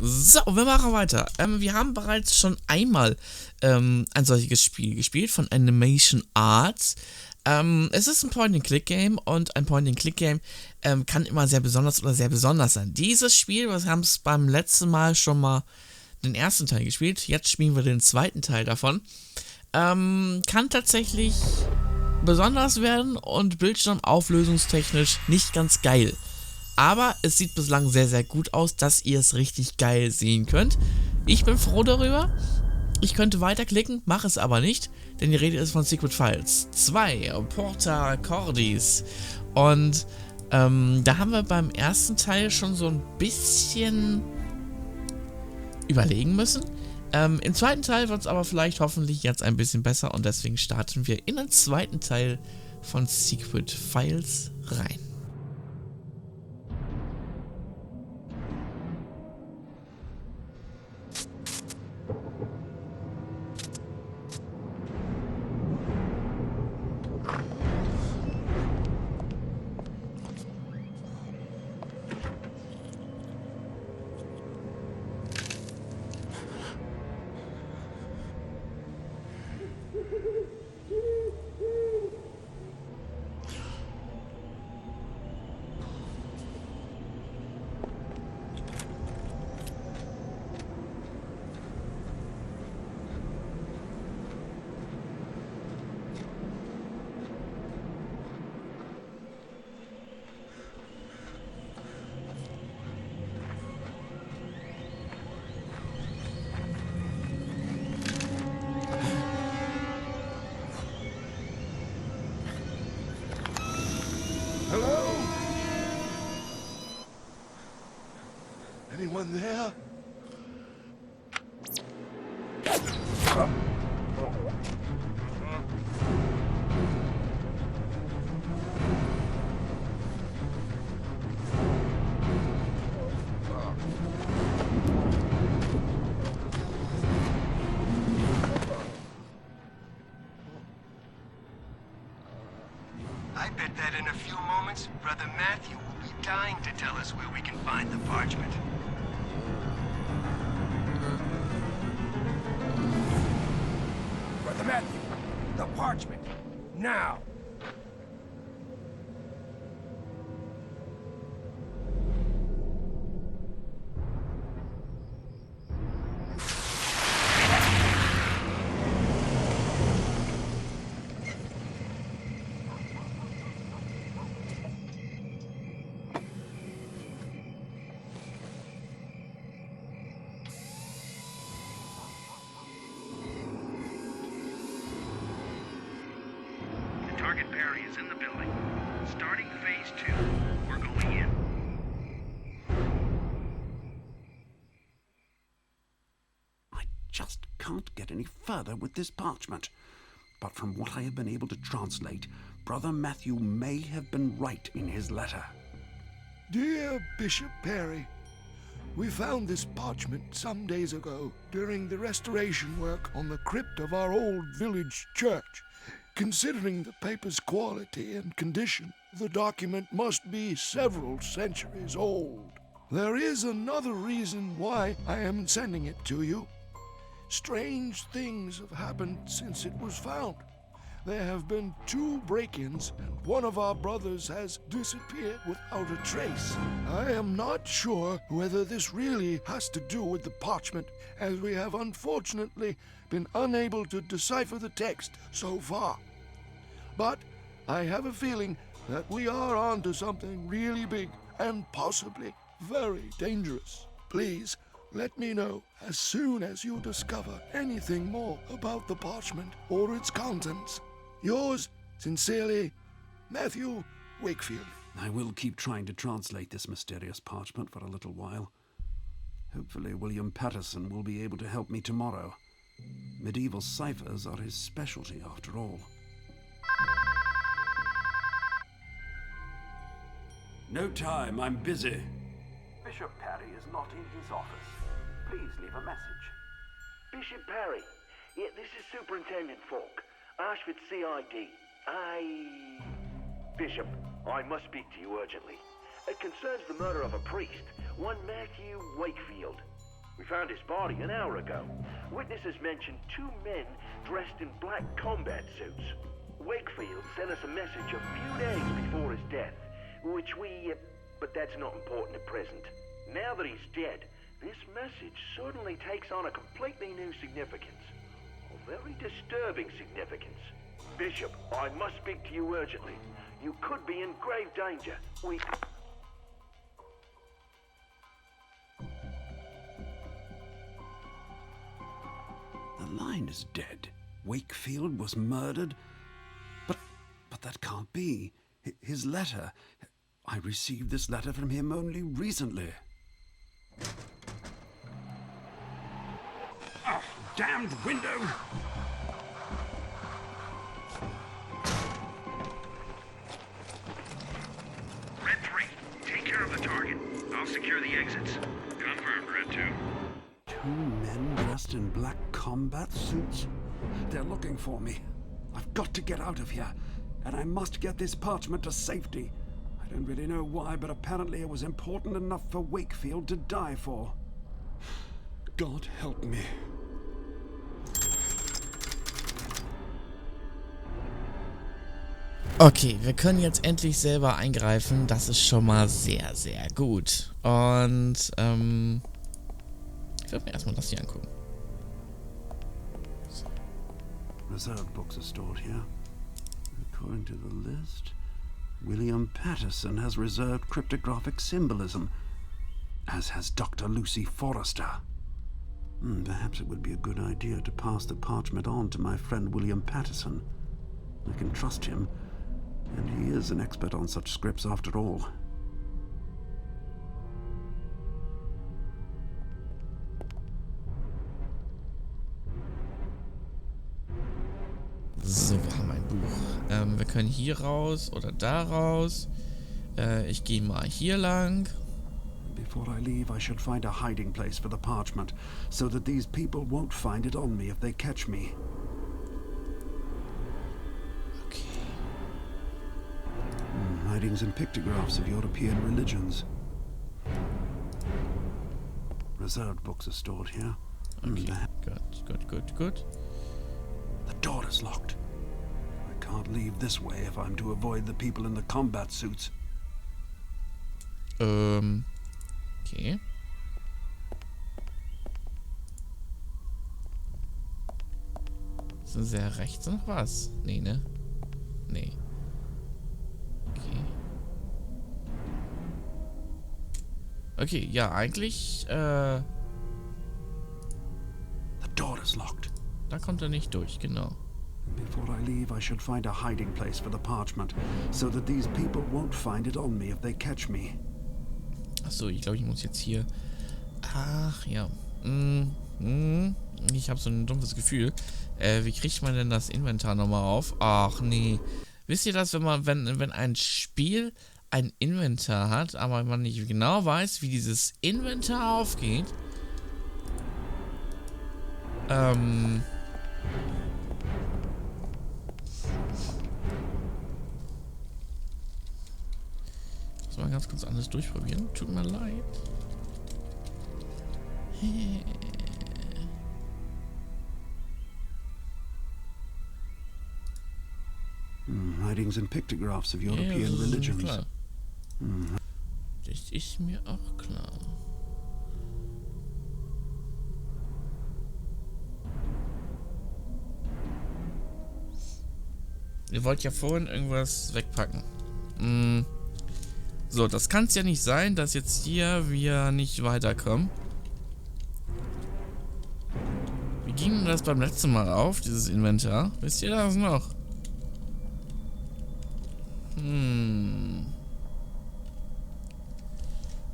So, wir machen weiter. Wir haben bereits schon einmal ein solches Spiel gespielt von Animation Arts. Es ist ein Point-and-Click-Game und ein Point-and-Click-Game kann immer sehr besonders sein. Dieses Spiel, wir haben es beim letzten Mal schon mal den ersten Teil gespielt, jetzt spielen wir den zweiten Teil davon. Kann tatsächlich besonders werden und bildschirmauflösungstechnisch nicht ganz geil. Aber es sieht bislang sehr, sehr gut aus, dass ihr es richtig geil sehen könnt. Ich bin froh darüber. Ich könnte weiterklicken, mache es aber nicht, denn die Rede ist von Secret Files 2, Puritas Cordis. Und da haben wir beim ersten Teil schon so ein bisschen überlegen müssen. Im zweiten Teil wird es aber vielleicht hoffentlich jetzt ein bisschen besser und deswegen starten wir in den zweiten Teil von Secret Files rein. Hello? Anyone there? I bet that in a few moments, Brother Matthew will be dying to tell us where we can find the parchment. Brother Matthew, the parchment. Now! Target Perry is in the building. Starting phase 2. We're going in. I just can't get any further with this parchment. But from what I have been able to translate, Brother Matthew may have been right in his letter. Dear Bishop Perry, we found this parchment some days ago during the restoration work on the crypt of our old village church. Considering the paper's quality and condition, the document must be several centuries old. There is another reason why I am sending it to you. Strange things have happened since it was found. There have been 2 break-ins, and one of our brothers has disappeared without a trace. I am not sure whether this really has to do with the parchment, as we have unfortunately been unable to decipher the text so far. But I have a feeling that we are onto something really big and possibly very dangerous. Please let me know as soon as you discover anything more about the parchment or its contents. Yours sincerely, Matthew Wakefield. I will keep trying to translate this mysterious parchment for a little while. Hopefully William Patterson will be able to help me tomorrow. Medieval ciphers are his specialty, after all. No time, I'm busy. Bishop Perry is not in his office. Please leave a message. Bishop Perry, yeah, this is Superintendent Falk, Ashford CID. Bishop, I must speak to you urgently. It concerns the murder of a priest, one Matthew Wakefield. We found his body an hour ago. Witnesses mentioned 2 men dressed in black combat suits. Wakefield sent us a message a few days before his death, which but that's not important at present. Now that he's dead, this message suddenly takes on a completely new significance. A very disturbing significance. Bishop, I must speak to you urgently. You could be in grave danger. The line is dead. Wakefield was murdered? But that can't be. His letter. I received this letter from him only recently. Oh, damned window! Red 3, take care of the target. I'll secure the exits. Confirmed, Red 2. 2 men dressed in black combat suits? They're looking for me. I've got to get out of here, and I must get this parchment to safety. I don't really know why, but apparently it was important enough for Wakefield to die for. God help me. Okay, wir können jetzt endlich selber eingreifen. Das ist schon mal sehr, sehr gut. Und, ich werde mir erstmal das hier angucken. Reserved books are stored here. According to the list, William Patterson has reserved cryptographic symbolism, as has Dr. Lucy Forrester. Perhaps it would be a good idea to pass the parchment on to my friend William Patterson. I can trust him, and he is an expert on such scripts after all. So, wir haben ein Buch. Wir können hier raus oder da raus. Ich gehe mal hier lang. Before I leave, I should find a hiding place for the parchment, so that these people won't find it on me if they catch me. Okay. Writings and pictographs of European religions. Reserved books are stored here. Okay, gut. The door is locked. I can't leave this way if I'm to avoid the people in the combat suits. Okay. Ist denn sehr rechts noch was? Nee, ne? Nee. Okay. Okay, ja, eigentlich, The door is locked. da kommt er nicht durch, genau. Before I leave, I should find a hiding place for the parchment, so that these people won't find it on me if they catch me. Achso, ich glaube, ich muss jetzt hier... Ach, ja. Ich habe so ein dumpfes Gefühl. Wie kriegt man denn das Inventar nochmal auf? Ach, nee. Wisst ihr das, wenn ein Spiel ein Inventar hat, aber man nicht genau weiß, wie dieses Inventar aufgeht? Muss mal ganz kurz alles durchprobieren. Tut mir leid. Writings and pictographs of European religions. Klar. Das ist mir auch klar. Ihr wollt ja vorhin irgendwas wegpacken. So, das kann es ja nicht sein, dass jetzt hier wir nicht weiterkommen. Wie ging denn das beim letzten Mal auf, dieses Inventar? Wisst ihr das noch?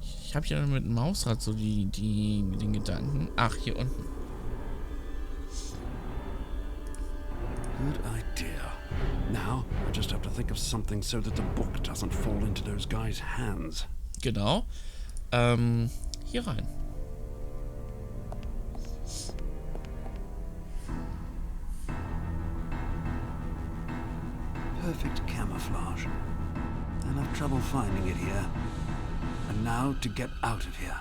Ich habe ja mit dem Mausrad so den Gedanken. Ach, hier unten. Good idea. Now, I just have to think of something so that the book doesn't fall into those guys' hands. Genau. Hier rein. Perfect camouflage. I'll have trouble finding it here. And now to get out of here.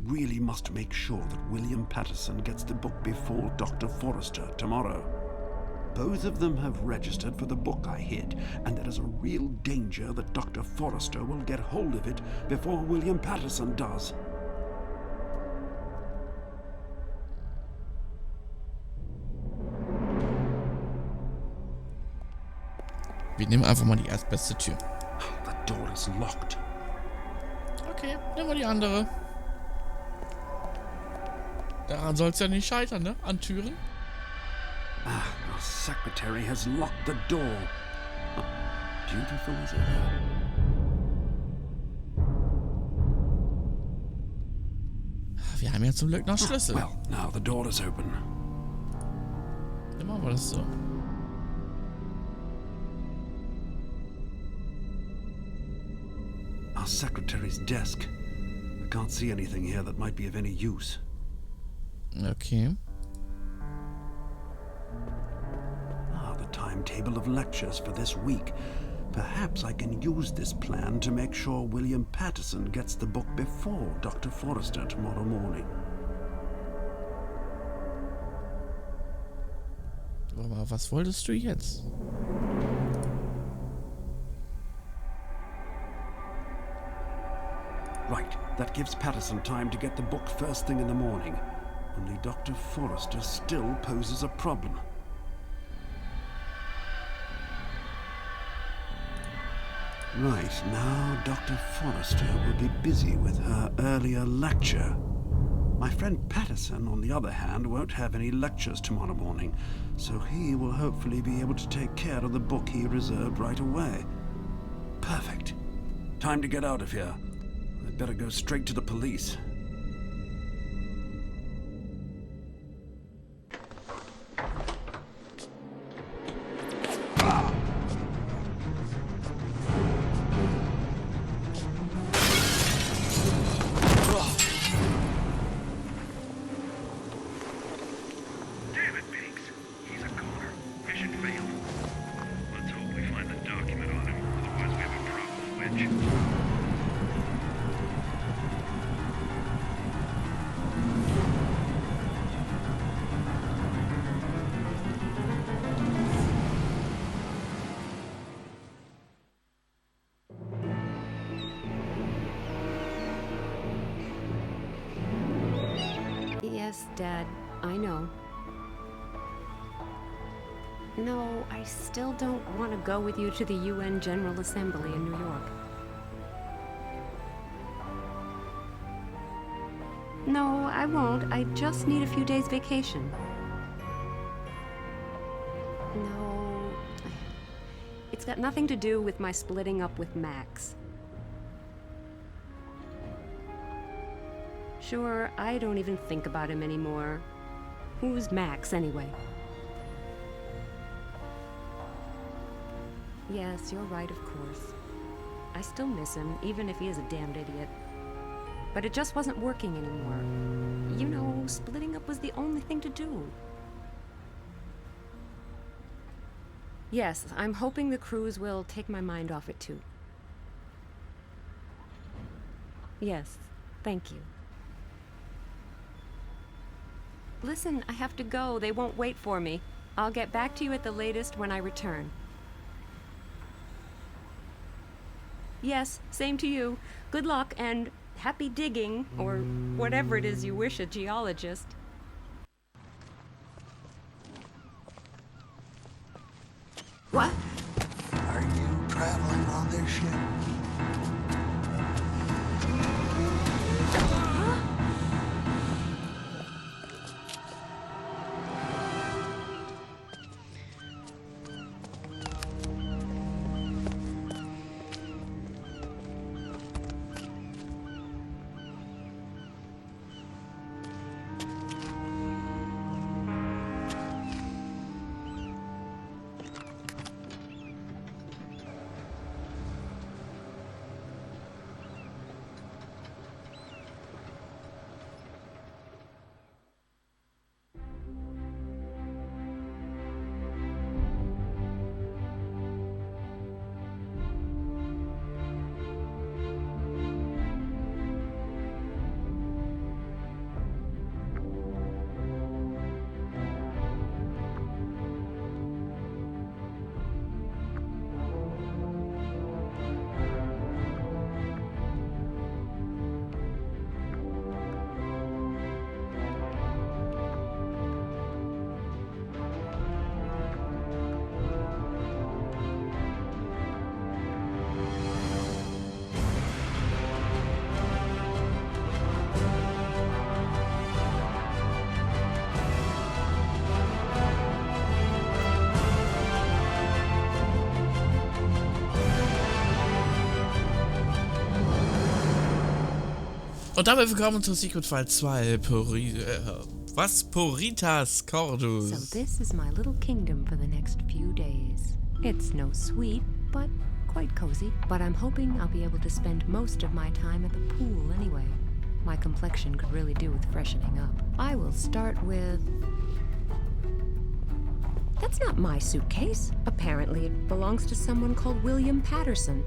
really must make sure that William Patterson gets the book before Dr. Forrester tomorrow. Both of them have registered for the book I hid, and there is a real danger that Dr. Forrester will get hold of it before William Patterson does. Wir nehmen einfach mal die erstbeste Tür. The door is locked. Okay, nehmen wir die andere. Daran soll es ja nicht scheitern, ne? An Türen. Our secretary has locked the door. Dutiful as ever. Wir haben ja zum Glück noch Schlüssel. Well, now the door is open. Dann machen wir das so. Our secretary's desk. I can't see anything here that might be of any use. Okay. The timetable of lectures for this week. Perhaps I can use this plan to make sure William Patterson gets the book before Dr. Forrester tomorrow morning. Aber was wolltest du jetzt? Right, that gives Patterson time to get the book first thing in the morning. Only Dr. Forrester still poses a problem. Right, now Dr. Forrester will be busy with her earlier lecture. My friend Patterson, on the other hand, won't have any lectures tomorrow morning, so he will hopefully be able to take care of the book he reserved right away. Perfect. Time to get out of here. I'd better go straight to the police. Damn it, Biggs. He's a goner. Mission failed. Let's hope we find the document on him. Otherwise we have a problem with Witch. Yes, Dad, I know. No, I still don't want to go with you to the UN General Assembly in New York. No, I won't. I just need a few days vacation. No, it's got nothing to do with my splitting up with Max. Sure, I don't even think about him anymore. Who's Max, anyway? Yes, you're right, of course. I still miss him, even if he is a damned idiot. But it just wasn't working anymore. You know, splitting up was the only thing to do. Yes, I'm hoping the cruise will take my mind off it, too. Yes, thank you. Listen, I have to go. They won't wait for me. I'll get back to you at the latest when I return. Yes, same to you. Good luck and happy digging, or whatever it is you wish a geologist. What? Are you traveling on this ship? Und damit willkommen zu Secret File 2, Puritas So Cordis. this is my little kingdom for the next few days. It's no suite, but quite cozy. But I'm hoping I'll be able to spend most of my time at the pool anyway. My complexion could really do with freshening up. I will start with... That's not my suitcase. Apparently it belongs to someone called William Patterson.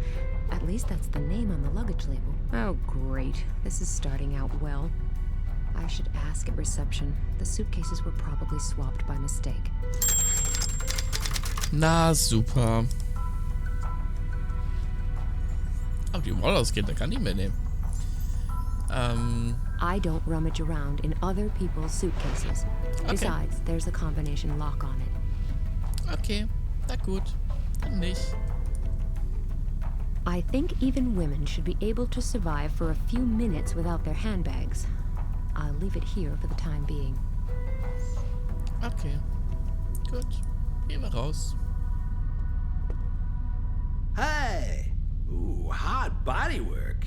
At least that's the name on the luggage label. Oh, great. This is starting out well. I should ask at reception. The suitcases were probably swapped by mistake. Na, super. Aber die Wallace-Kind, der kann die mitnehmen. I don't rummage around in other people's suitcases. Okay. Besides, there's a combination lock on it. Okay, na gut. Dann nicht. I think even women should be able to survive for a few minutes without their handbags. I'll leave it here for the time being. Okay. Gut. Gehen wir raus. Hey! Ooh, hot bodywork.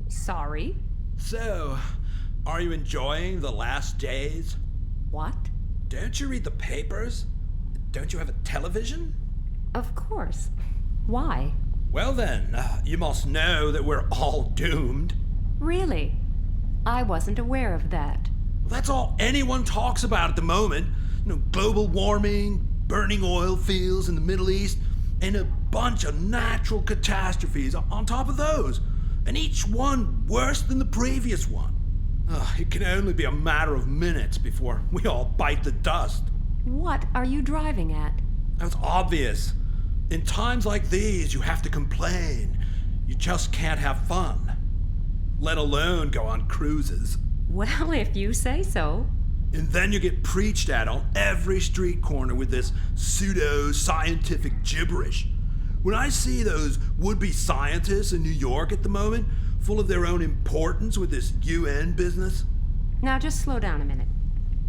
Sorry? So, are you enjoying the last days? What? Don't you read the papers? Don't you have a television? Of course. Why? Well then, you must know that we're all doomed. Really? I wasn't aware of that. That's all anyone talks about at the moment. You know, global warming, burning oil fields in the Middle East, and a bunch of natural catastrophes on top of those. And each one worse than the previous one. It can only be a matter of minutes before we all bite the dust. What are you driving at? That's obvious. In times like these, you have to complain. You just can't have fun. Let alone go on cruises. Well, if you say so. And then you get preached at on every street corner with this pseudo-scientific gibberish. When I see those would-be scientists in New York at the moment, full of their own importance with this UN business. Now just slow down a minute.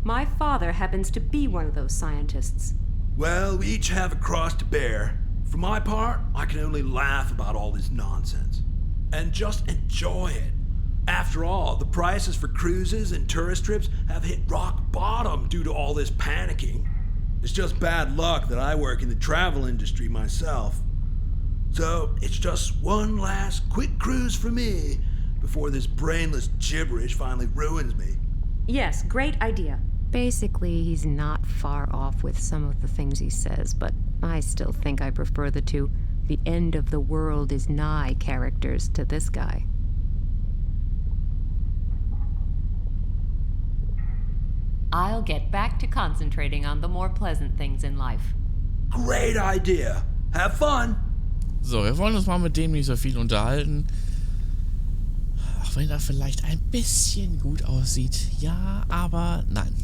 My father happens to be one of those scientists. Well, we each have a cross to bear. For my part, I can only laugh about all this nonsense. And just enjoy it. After all, the prices for cruises and tourist trips have hit rock bottom due to all this panicking. It's just bad luck that I work in the travel industry myself. So it's just one last quick cruise for me before this brainless gibberish finally ruins me. Yes, great idea. Basically, he's not far off with some of the things he says, but I still think I prefer the two "the end of the world is nigh" characters to this guy. I'll get back to concentrating on the more pleasant things in life. Great idea. Have fun. So, wir wollen uns mal mit dem nicht so viel unterhalten. Auch wenn er vielleicht ein bisschen gut aussieht. Ja, aber nein.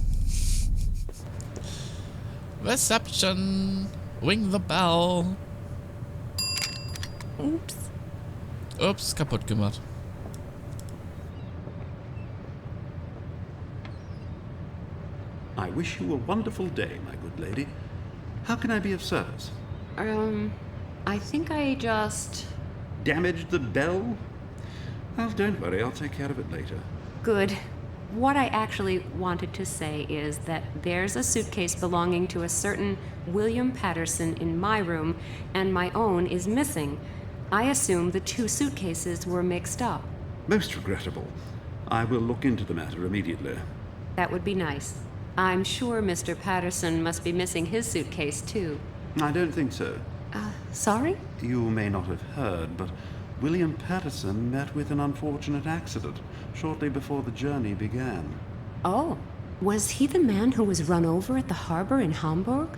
Reception. Ring the bell. Oops. Ups, kaputt gemacht. I wish you a wonderful day, my good lady. How can I be of service? I think I just... Damaged the bell? Well, don't worry, I'll take care of it later. Good. What I actually wanted to say is that there's a suitcase belonging to a certain William Patterson in my room, and my own is missing. I assume the two suitcases were mixed up. Most regrettable. I will look into the matter immediately. That would be nice. I'm sure Mr. Patterson must be missing his suitcase, too. I don't think so. Sorry? You may not have heard, but William Patterson met with an unfortunate accident shortly before the journey began. Oh, was he the man who was run over at the harbor in Hamburg?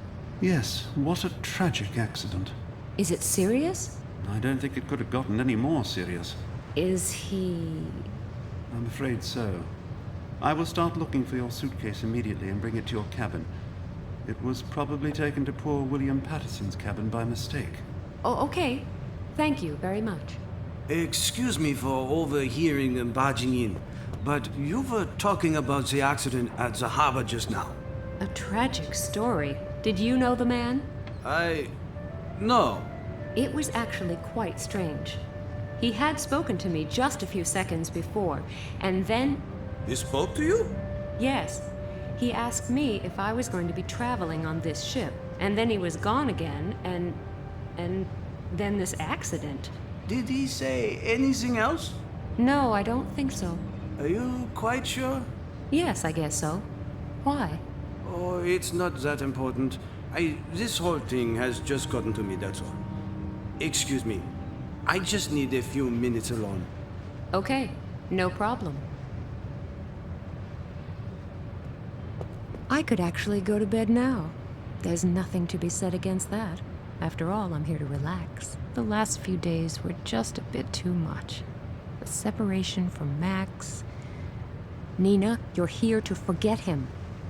Yes, what a tragic accident. Is it serious? I don't think it could have gotten any more serious. Is he... I'm afraid so. I will start looking for your suitcase immediately and bring it to your cabin. It was probably taken to poor William Patterson's cabin by mistake. Oh, okay. Thank you very much. Excuse me for overhearing and barging in, but you were talking about the accident at the harbor just now. A tragic story. Did you know the man? No. It was actually quite strange. He had spoken to me just a few seconds before, and then... He spoke to you? Yes. He asked me if I was going to be traveling on this ship, and then he was gone again, and then this accident. Did he say anything else? No, I don't think so. Are you quite sure? Yes, I guess so. Why? Oh, it's not that important. This whole thing has just gotten to me, that's all. Excuse me. I just need a few minutes alone. Okay, no problem. I could actually go to bed now. There's nothing to be said against that. After all, I'm here to relax. The last few days were just a bit too much. The separation from Max. Nina, you're here to forget him.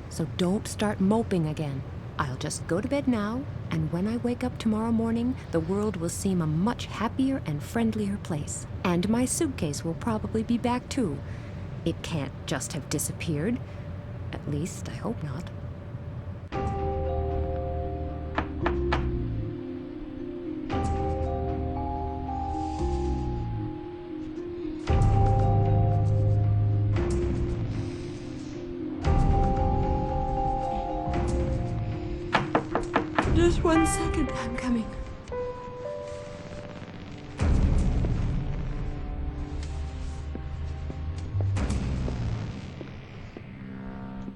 So don't start moping again. I'll just go to bed now, and when I wake up tomorrow morning, the world will seem a much happier and friendlier place. And my suitcase will probably be back too. It can't just have disappeared. At least, I hope not. Just 1 second, I'm coming.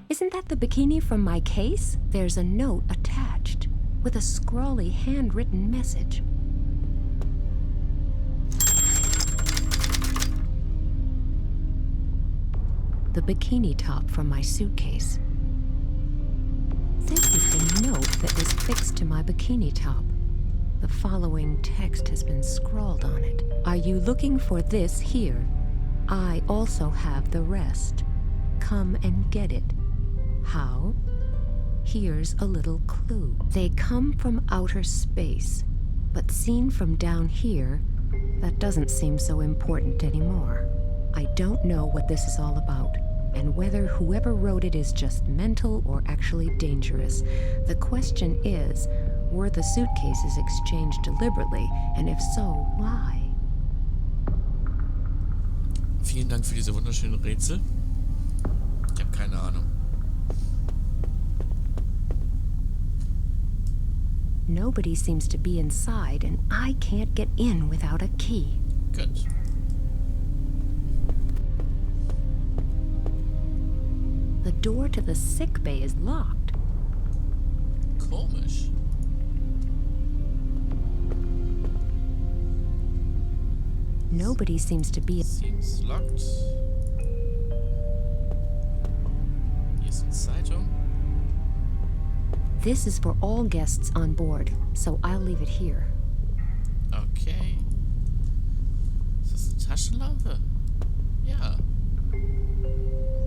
Isn't that the bikini from my case? There's a note attached with a scrawly handwritten message. The bikini top from my suitcase. This is the note that was fixed to my bikini top. The following text has been scrawled on it. Are you looking for this here? I also have the rest. Come and get it. How? Here's a little clue. They come from outer space, but seen from down here, that doesn't seem so important anymore. I don't know what this is all about, and whether whoever wrote it is just mental or actually dangerous. The question is, were the suitcases exchanged deliberately, and if so, why? Vielen Dank für diese wunderschönen Rätsel. Ich habe keine Ahnung. Nobody seems to be inside, and I can't get in without a key. Good. The door to the sick bay is locked. Komisch. Nobody seems to be... Seems locked. Hier ist eine Zeitung. This is for all guests on board, so I'll leave it here. Okay. Ist das eine Taschenlampe? Ja.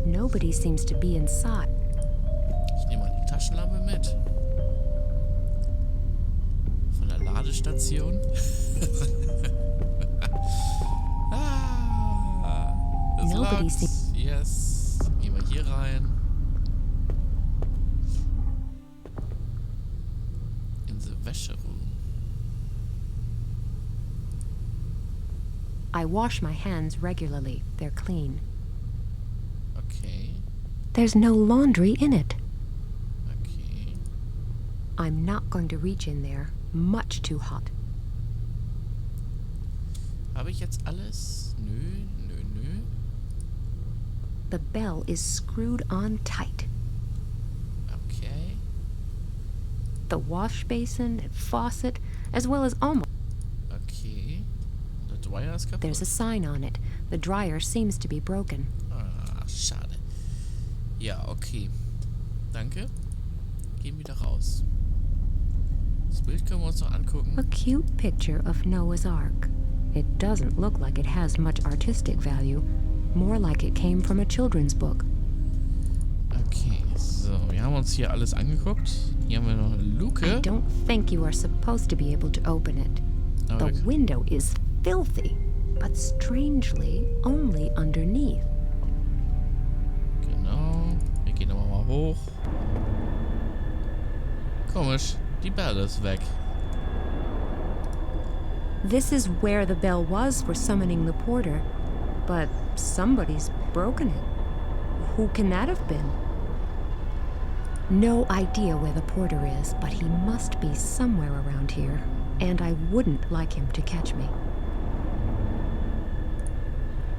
Nobody seems to be inside. Ich nehme mal die Taschenlampe mit. Von der Ladestation. It's Nobody locked. Yes. Gehen wir hier rein. In the Wäscheroom. I wash my hands regularly. They're clean. Okay. There's no laundry in it. Okay. I'm not going to reach in there. Much too hot. Habe ich jetzt alles? Nö. The bell is screwed on tight. Okay. The wash basin and faucet, as well as almost... Okay. Der Dryer ist kaputt. There's a sign on it. The dryer seems to be broken. Ah, schade. Ja, okay. Danke. Gehen wieder raus. Das Bild können wir uns noch angucken. A cute picture of Noah's Ark. It doesn't look like it has much artistic value. More like it came from a children's book. Okay, so, wir haben uns hier alles angeguckt. Hier haben wir noch eine Luke. I don't think you are supposed to be able to open it. Aber The window is filthy, but strangely only underneath. Genau. Wir gehen aber mal hoch. Komisch, die Belle ist weg. This is where the bell was for summoning the porter, but somebody's broken it. Who can that have been? No idea where the porter is, but he must be somewhere around here, and I wouldn't like him to catch me.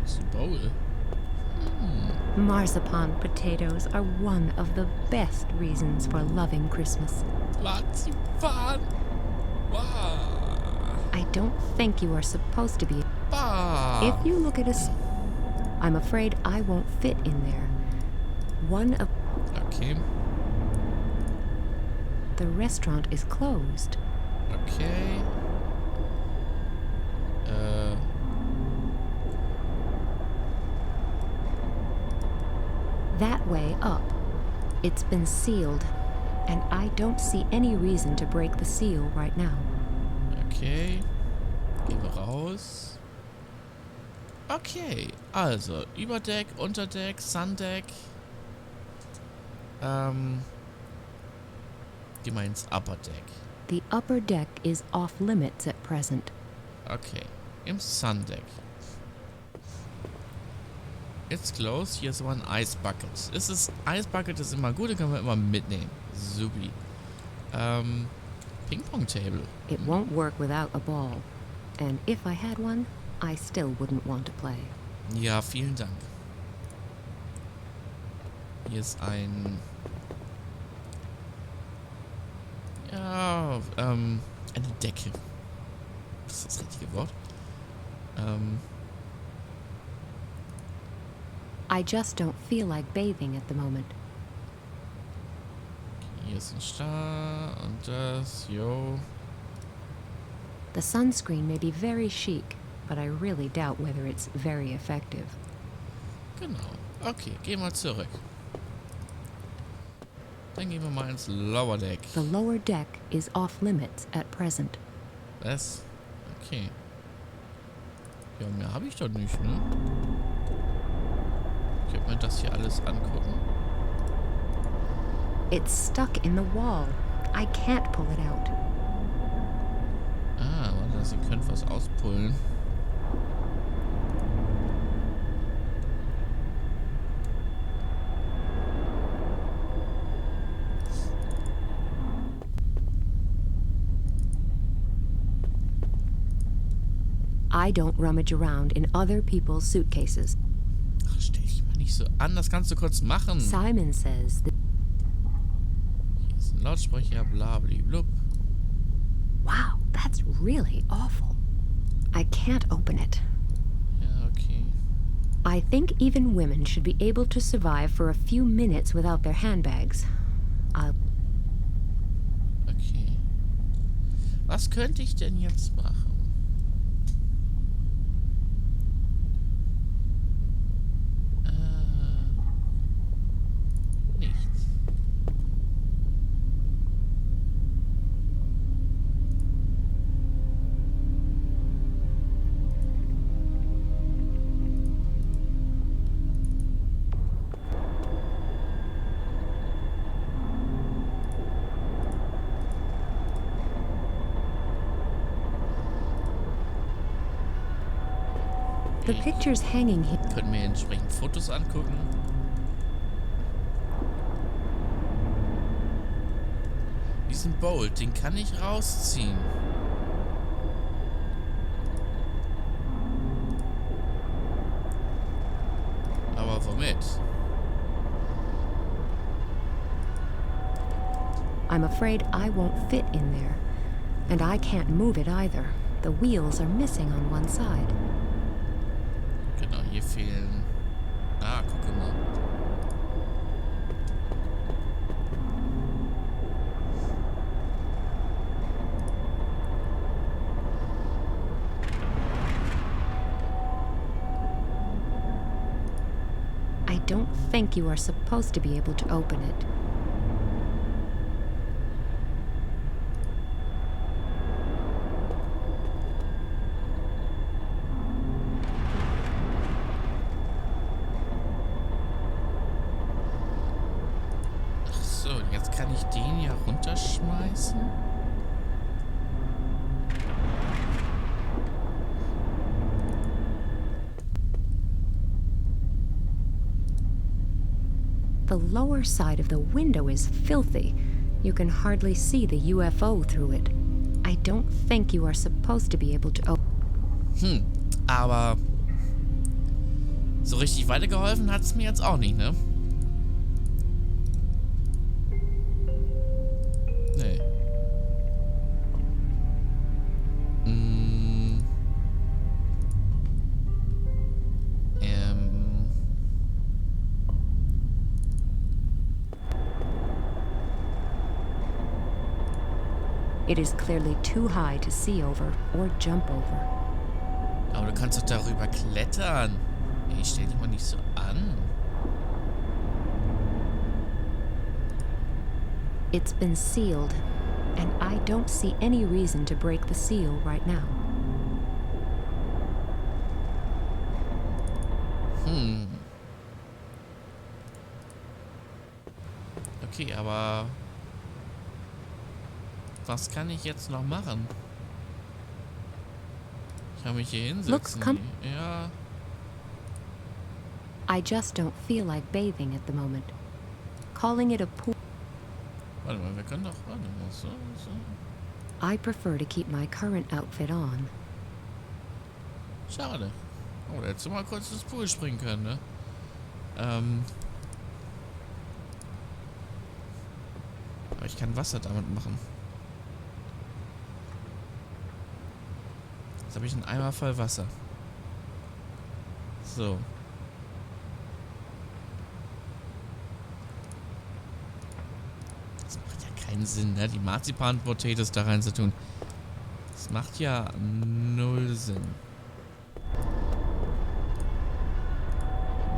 Ist ein Bowl. Marzipan potatoes are one of the best reasons for loving Christmas. Marzipan. Wow. I don't think you are supposed to be. Bah. If you look at us, I'm afraid I won't fit in there. One of Okay. the restaurant is closed. Okay. That way up. It's been sealed, and I don't see any reason to break the seal right now. Okay. Gehen wir raus. Okay. Also, Überdeck, Unterdeck, Sundeck. Gehen wir ins Upper Deck. The upper deck is off limits at present. Okay. Im Sundeck. It's closed. Hier ist aber ein Ice Bucket. Ice Bucket ist immer gut, den können wir immer mitnehmen. Supi. Ping-Pong Table. It won't work without a ball, and if I had one, I still wouldn't want to play. Ja, vielen Dank. Hier ist ein... Ja, eine Decke. Das ist das richtige Wort. I just don't feel like bathing at the moment. Hier ist ein Star und das, jo. The sunscreen may be very chic, but I really doubt whether it's very effective. Genau. Okay, gehen wir zurück. Dann gehen wir mal ins Lower Deck. The lower deck is off limits at present. Was? Okay. Ja, mehr habe ich doch nicht, ne? Ich werde mir das hier alles angucken. It's stuck in the wall. I can't pull it out. Ah, warte, Sie können was auspullen. I don't rummage around in other people's suitcases. Ach, stell dich mal nicht so an, das kannst du kurz machen. Simon says that. Hier ist ein Lautsprecher, blablablub. Wow, that's really awful. I can't open it. Ja, okay. I think even women should be able to survive for a few minutes without their handbags. Okay. Was könnte ich denn jetzt machen? Nichts. The pictures hanging here. Können wir entsprechend Fotos angucken. Diesen Bolt, den kann ich rausziehen. Aber womit? I'm afraid I won't fit in there. And I can't move it either. The wheels are missing on one side. Genau, hier fehlen... Ah, guck mal. I don't think you are supposed to be able to open it. Ach so, jetzt kann ich den ja runterschmeißen. The lower side of the window is filthy. You can hardly see the UFO through it. I don't think you are supposed to be able to Aber so richtig weitergeholfen hat es mir jetzt auch nicht, ne? Nee. It is clearly too high to see over or jump over. Aber du kannst doch darüber klettern. Ey, stell dich mal nicht so an. It's been sealed, and I don't see any reason to break the seal right now. Okay, aber was kann ich jetzt noch machen? Ich kann mich hier hinsetzen. Ja. I just don't feel like bathing at the moment. Calling it a pool. Warte mal, wir können doch... Warte mal, so. I prefer to keep my current outfit on. Schade. Oh, da hättest du mal kurz ins Pool springen können, ne? Aber ich kann Wasser damit machen. Jetzt habe ich einen Eimer voll Wasser. So. Das macht ja keinen Sinn, ne? Die Marzipan-Potatoes da rein zu tun. Das macht ja 0 Sinn.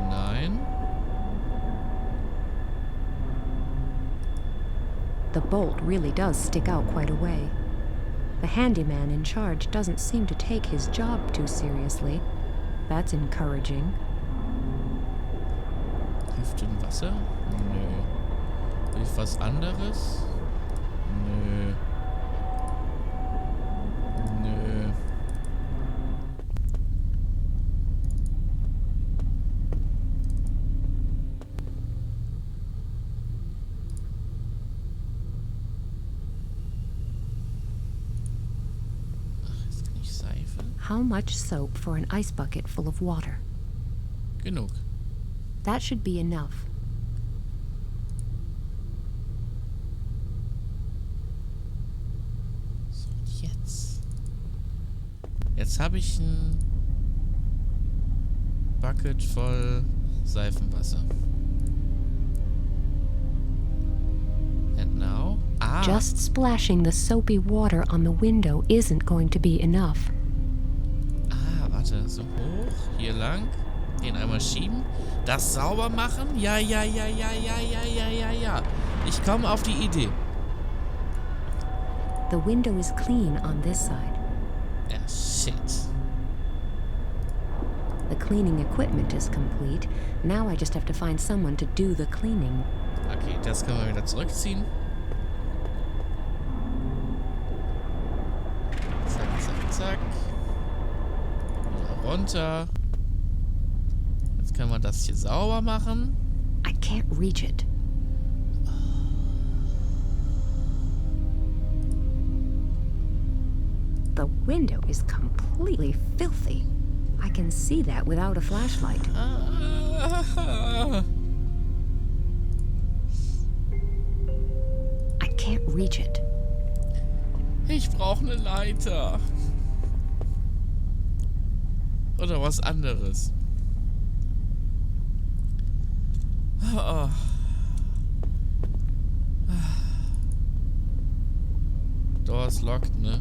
Nein. The bolt really does stick out quite a way. The handyman in charge doesn't seem to take his job too seriously. That's encouraging. Hilft denn Wasser? Nö. Will ich was anderes? Nö. Nö. How much soap for an ice bucket full of water? Genug. That should be enough. So, und jetzt? Jetzt habe ich ein Bucket voll Seifenwasser. And now? Ah. Just splashing the soapy water on the window isn't going to be enough. Warte, so hoch, hier lang, den einmal schieben, das sauber machen, ja. Ich komme auf die Idee. The window is clean on this side. Ja, shit. The cleaning equipment is complete. Now I just have to find someone to do the cleaning. Okay, das können wir wieder zurückziehen. Zack. Runter. Jetzt können wir das hier sauber machen. I can't reach it. The window is completely filthy. I can see that without a flashlight. I can't reach it. Ich brauche eine Leiter. Oder was anderes. Oh. Door's locked, ne?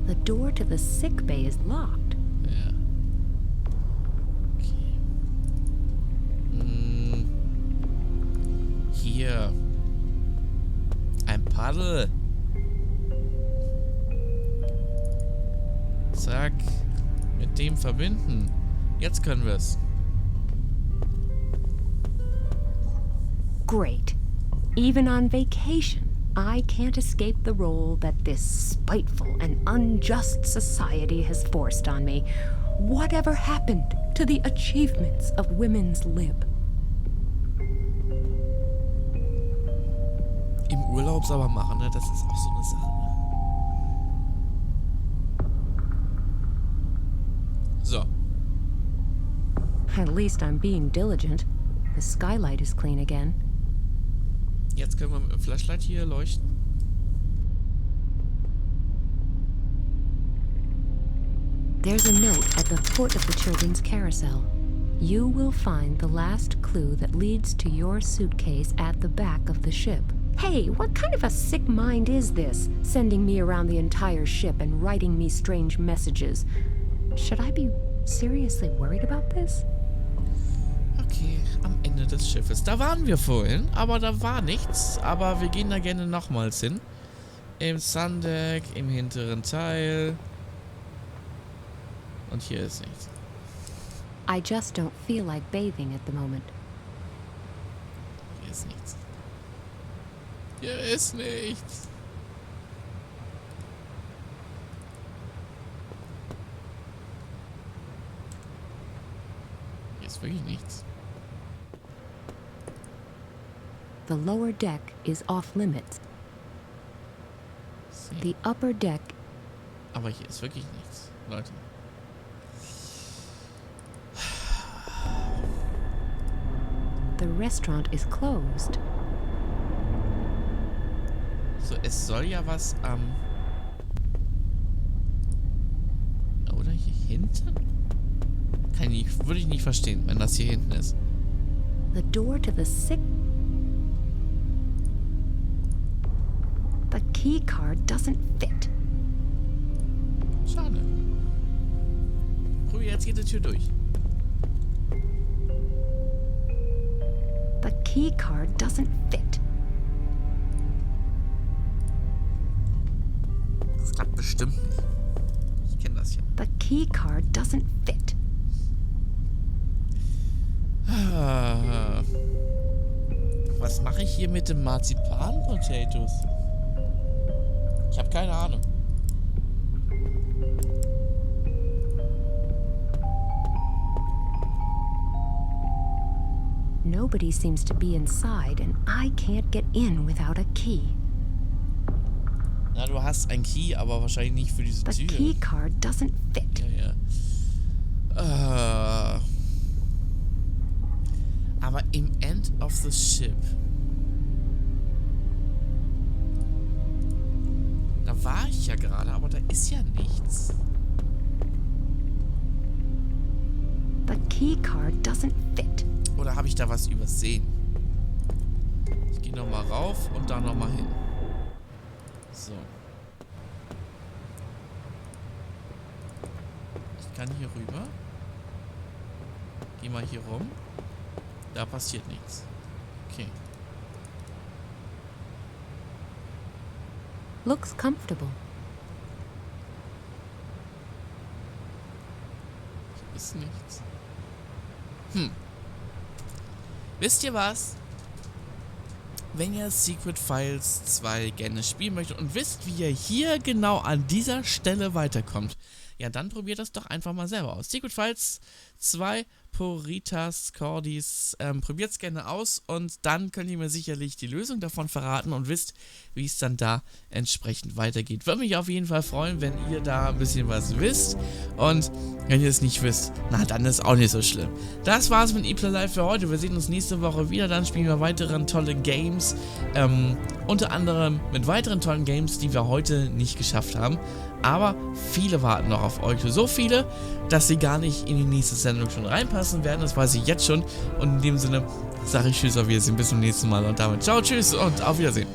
The door to the sick bay is locked. Ja. Okay. Hier. Ein Paddel. Zack. Mit dem verbinden. Jetzt können wir es. Great. Even on vacation, I can't escape the role that this spiteful and unjust society has forced on me. Whatever happened to the achievements of women's lib? Im Urlaub sauber machen, ne? Das ist auch so eine Sache. Ne? So. At least I'm being diligent. The skylight is clean again. Jetzt können wir mit dem Flashlight hier leuchten. There's a note at the foot of the children's carousel. You will find the last clue that leads to your suitcase at the back of the ship. Hey, what kind of a sick mind is this, sending me around the entire ship and writing me strange messages? Should I be seriously worried about this? Okay, am Ende des Schiffes. Da waren wir vorhin, aber da war nichts. Aber wir gehen da gerne nochmals hin. Im Sundeck, im hinteren Teil. Und hier ist nichts. I just don't feel like bathing at the moment. Hier ist nichts. Hier ist nichts. Hier ist wirklich nichts. The lower deck is off limits. The upper deck. Aber hier ist wirklich nichts, Leute. The restaurant is closed. So, es soll ja was am... Oder hier hinten? Würde ich nicht verstehen, wenn das hier hinten ist. The door to the sick... The key card doesn't fit. Schade. Probier jetzt jede Tür durch. The key card doesn't fit. Das klappt bestimmt nicht. Ich kenne das ja. The key card doesn't fit. Was mache ich hier mit dem Marzipan-Potatoes? Ich habe keine Ahnung. Nobody seems to be inside, and I can't get in without a key. Na, du hast ein Key, aber wahrscheinlich nicht für diese The Tür. key card doesn't fit. Ja. Aber im End of the Ship. Da war ich ja gerade, aber da ist ja nichts. The key card doesn't fit. Oder habe ich da was übersehen? Ich gehe nochmal rauf und da nochmal hin. So. Ich kann hier rüber. Geh mal hier rum. Da passiert nichts. Okay. Looks comfortable. Hier ist nichts. Wisst ihr was? Wenn ihr Secret Files 2 gerne spielen möchtet und wisst, wie ihr hier genau an dieser Stelle weiterkommt, ja, dann probiert das doch einfach mal selber aus. Secret Files 2 Puritas Cordis, probiert es gerne aus und dann könnt ihr mir sicherlich die Lösung davon verraten und wisst, wie es dann da entsprechend weitergeht. Würde mich auf jeden Fall freuen, wenn ihr da ein bisschen was wisst und wenn ihr es nicht wisst, na dann ist auch nicht so schlimm. Das war's mit ePlay Live für heute. Wir sehen uns nächste Woche wieder, dann spielen wir weitere tolle Games, unter anderem mit weiteren tollen Games, die wir heute nicht geschafft haben. Aber viele warten noch auf euch. So viele, dass sie gar nicht in die nächste Sendung schon reinpassen werden. Das weiß ich jetzt schon. Und in dem Sinne sage ich Tschüss, auf Wiedersehen. Bis zum nächsten Mal. Und damit ciao, tschüss und auf Wiedersehen.